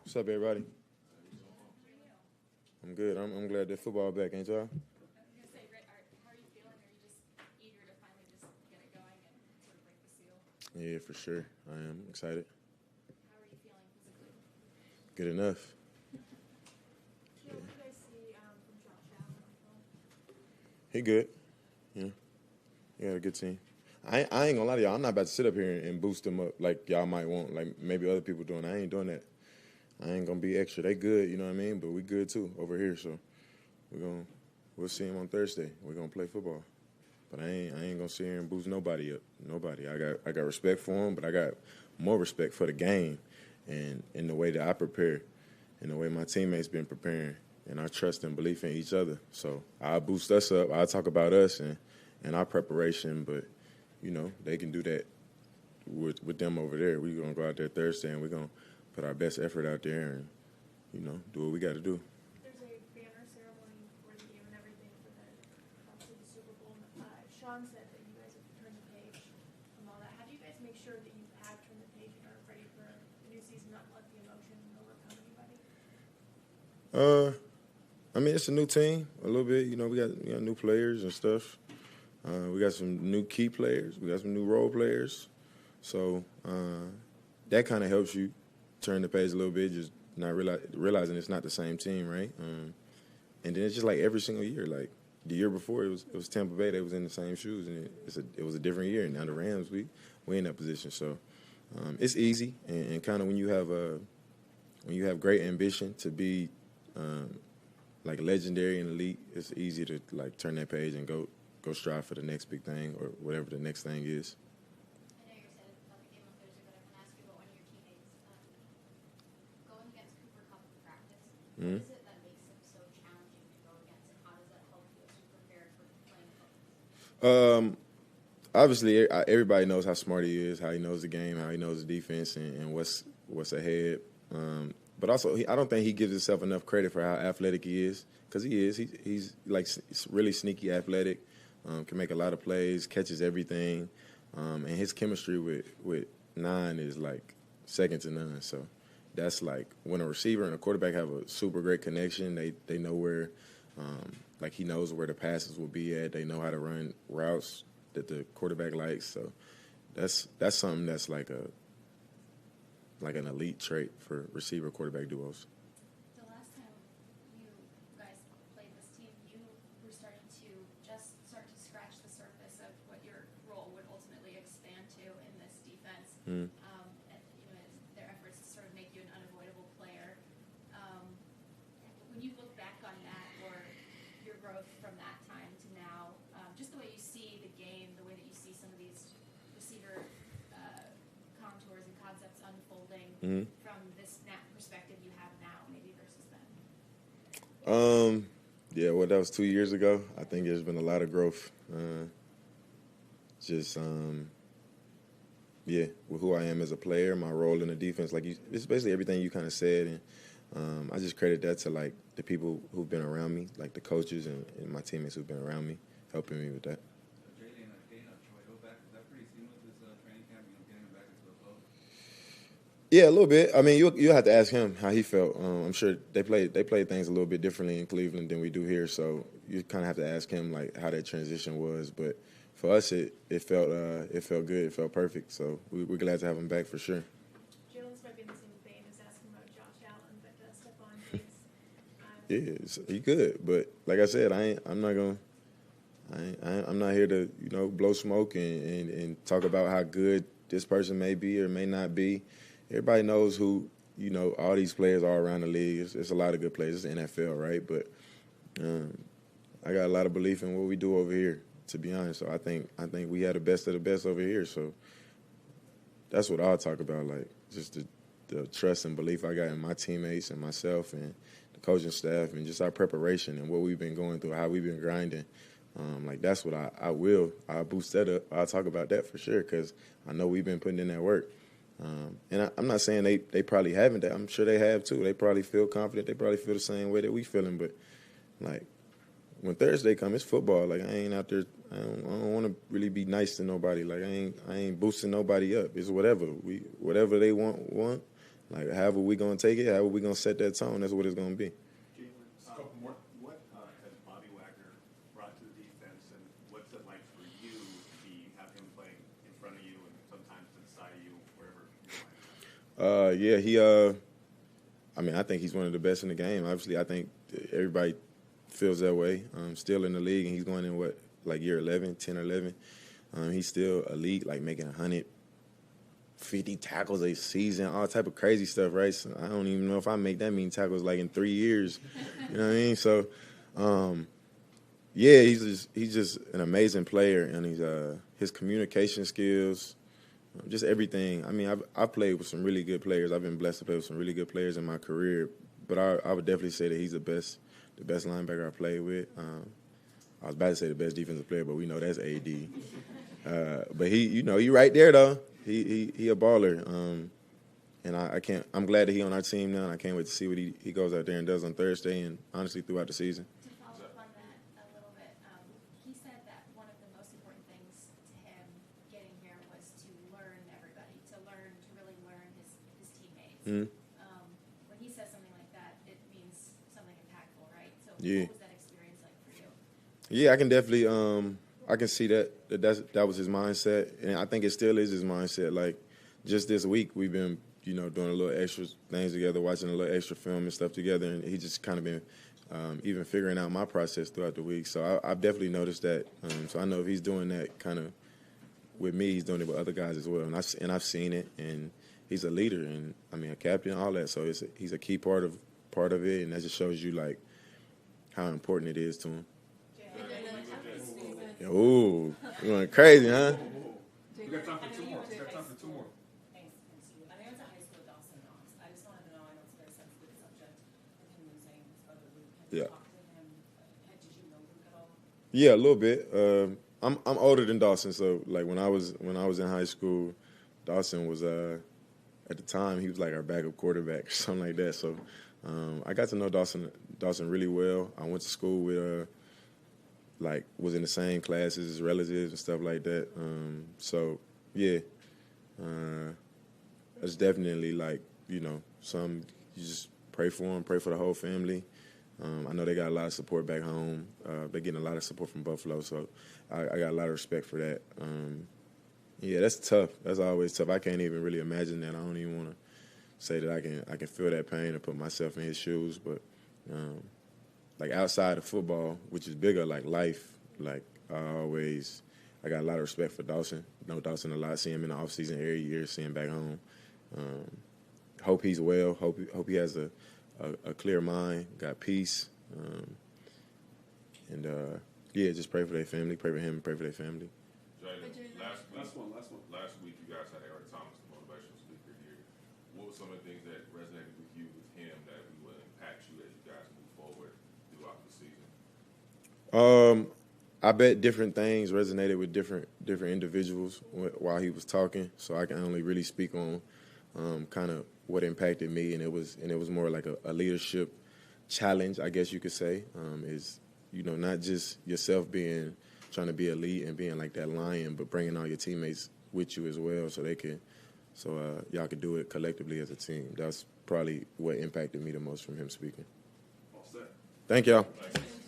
What's up, everybody? I'm good. I'm glad that football back, ain't y'all? How are you feeling? Are you just eager to finally just get it going and sort of break the seal? Yeah, for sure. I am excited. How are you feeling physically? Good enough. Yeah. What do you guys see from Josh Allen on film? He good. He got a good team. I ain't gonna lie to y'all. I'm not about to sit up here and boost them up like y'all might want, like maybe other people doing. I ain't doing that. I ain't gonna be extra. They good, you know what I mean? But we good too over here. So we'll see him on Thursday. We're gonna play football. But I ain't gonna sit here and boost nobody up. Nobody. I got respect for him, but I got more respect for the game and in the way that I prepare and the way my teammates been preparing and our trust and belief in each other. So I'll boost us up. I'll talk about us and our preparation, but they can do that with them over there. We're gonna go out there Thursday and we're gonna put our best effort out there and do what we got to do. There's a banner ceremony before the game and everything for obviously the Super Bowl. Sean said that you guys have turned the page from all that. How do you guys make sure that you have turned the page and are ready for the new season, not let the emotion overcome anybody? I mean, it's a new team a little bit. We got new players and stuff. We got some new key players. We got some new role players. So that kind of helps you turn the page a little bit, just not realizing it's not the same team, right? And then it's just like every single year. Like the year before, it was Tampa Bay. They was in the same shoes, and it was a different year. And now the Rams, we in that position. So it's easy, and kind of when you have great ambition to be like legendary and elite, it's easy to like turn that page and go strive for the next big thing or whatever the next thing is. I know you're excited about the game on Thursday, but I want to ask you about one of your teammates going against Cooper Cup in practice. Mm-hmm. What is it that makes him so challenging to go against, and how does that help you as you prepare for playing football? Obviously, everybody knows how smart he is, how he knows the game, how he knows the defense, and what's ahead. But also, I don't think he gives himself enough credit for how athletic he is, because he is. He's like really sneaky athletic. Can make a lot of plays, catches everything, and his chemistry with Nine is like second to none. So that's like when a receiver and a quarterback have a super great connection, they know where, like he knows where the passes will be at. They know how to run routes that the quarterback likes. So that's something that's like an elite trait for receiver quarterback duos. The last time you guys played this team, you were starting to just start to scratch the surface of what your role would ultimately expand to in this defense. Mm. And their efforts to sort of make you an unavoidable player. When you look back on that, or your growth from that time to now, just the way you see the game, the way that you see some of these receiver contours and concepts unfolding. Mm-hmm. From this perspective you have now, maybe versus then? Yeah, well, that was 2 years ago. I think there's been a lot of growth. With who I am as a player, my role in the defense, it's basically everything you kind of said, and I just credit that to like the people who've been around me, like the coaches and my teammates who've been around me, helping me with that. Jalen, Troy, back, is that pretty seamless this training camp? Getting him back into the fold? Yeah, a little bit. I mean, you'll have to ask him how he felt. I'm sure they play things a little bit differently in Cleveland than we do here, so you kind of have to ask him like how that transition was. But for us, it felt good. It felt perfect. So we're glad to have him back for sure. Jalen's might be in the same vein as asking about Josh Allen, but Stephon Diggs. Yeah, he good. But like I said, I'm not here to blow smoke and talk about how good this person may be or may not be. Everybody knows who all these players are around the league. It's a lot of good players. It's the NFL, right? But I got a lot of belief in what we do over here, to be honest. So I think we have the best of the best over here. So that's what I'll talk about, like just the trust and belief I got in my teammates and myself and the coaching staff and just our preparation and what we've been going through, how we've been grinding. Like that's what I'll boost that up. I'll talk about that for sure because I know we've been putting in that work. And I'm not saying they probably haven't. I'm sure they have too. They probably feel confident. They probably feel the same way that we feeling. But like when Thursday comes, it's football. Like I ain't out there. I don't want to really be nice to nobody. Like I ain't boosting nobody up. It's whatever they want. Like, however we gonna take it, however we gonna set that tone, that's what it's gonna be. Jalen, what has Bobby Wagner brought to the defense, and what's it like for you to have him playing in front of you and sometimes to the side of you, wherever you're playing? I mean, I think he's one of the best in the game. Obviously, I think everybody feels that way. Still in the league, and he's going in, year 11, 10 or 11. He's still elite, like making 150 tackles a season, all type of crazy stuff, right? So I don't even know if I make that many tackles, like, in 3 years. You know what I mean? So, he's just an amazing player, and his communication skills, just everything. I mean, I've played with some really good players. I've been blessed to play with some really good players in my career, but I would definitely say that he's the best linebacker I played with. I was about to say the best defensive player, but we know that's AD. But he right there though. He a baller. And I'm glad that he on our team now, and I can't wait to see what he goes out there and does on Thursday and honestly throughout the season. To follow up on that a little bit, he said that one of the most important things to him getting here was to learn everybody, to really learn his teammates. Mm-hmm. When he says something like that, it means something impactful, right? So Yeah. what was that experience like for you? Yeah, I can definitely I can see that was his mindset, and I think it still is his mindset. Like, just this week we've been doing a little extra things together, watching a little extra film and stuff together, and he just kind of been even figuring out my process throughout the week. So I've definitely noticed that. So I know if he's doing that kind of with me, he's doing it with other guys as well, and I've seen it. And he's a leader, and I mean a captain, all that. So he's a key part of it, and that just shows you like how important it is to him. Ooh, you going crazy, huh? We got time for two more. Thanks, Steve. I know it's a high school Dawson loss. I just wanted to know, I know it's a very sensitive subject with him losing his brother Luke. Have you talked to him? Did you know Luke at all? Yeah, a little bit. I'm older than Dawson, so like when I was in high school, Dawson was at the time he was like our backup quarterback or something like that. So I got to know Dawson really well. I went to school with was in the same classes as relatives and stuff like that. It's definitely some you just pray for them, pray for the whole family. I know they got a lot of support back home. They're getting a lot of support from Buffalo, so I got a lot of respect for that. That's tough. That's always tough. I can't even really imagine that. I don't even want to say that I can feel that pain or put myself in his shoes, but like outside of football, which is bigger, like life, like I got a lot of respect for Dawson. I know Dawson a lot, see him in the offseason every year, see him back home. Hope he's well. Hope he has a clear mind, got peace. Just pray for their family, pray for him, pray for their family. Jalen, last week you guys had Eric Thomas, the motivational speaker here. What were some of the things that resonated with you with him that will impact you as you guys move forward throughout the season? I bet different things resonated with different individuals while he was talking. So I can only really speak on kind of what impacted me, and it was more like a leadership challenge, I guess you could say. Is not just yourself trying to be elite and being like that lion, but bringing all your teammates with you as well, so y'all could do it collectively as a team. That's probably what impacted me the most from him speaking. All set. Thank y'all. Thanks.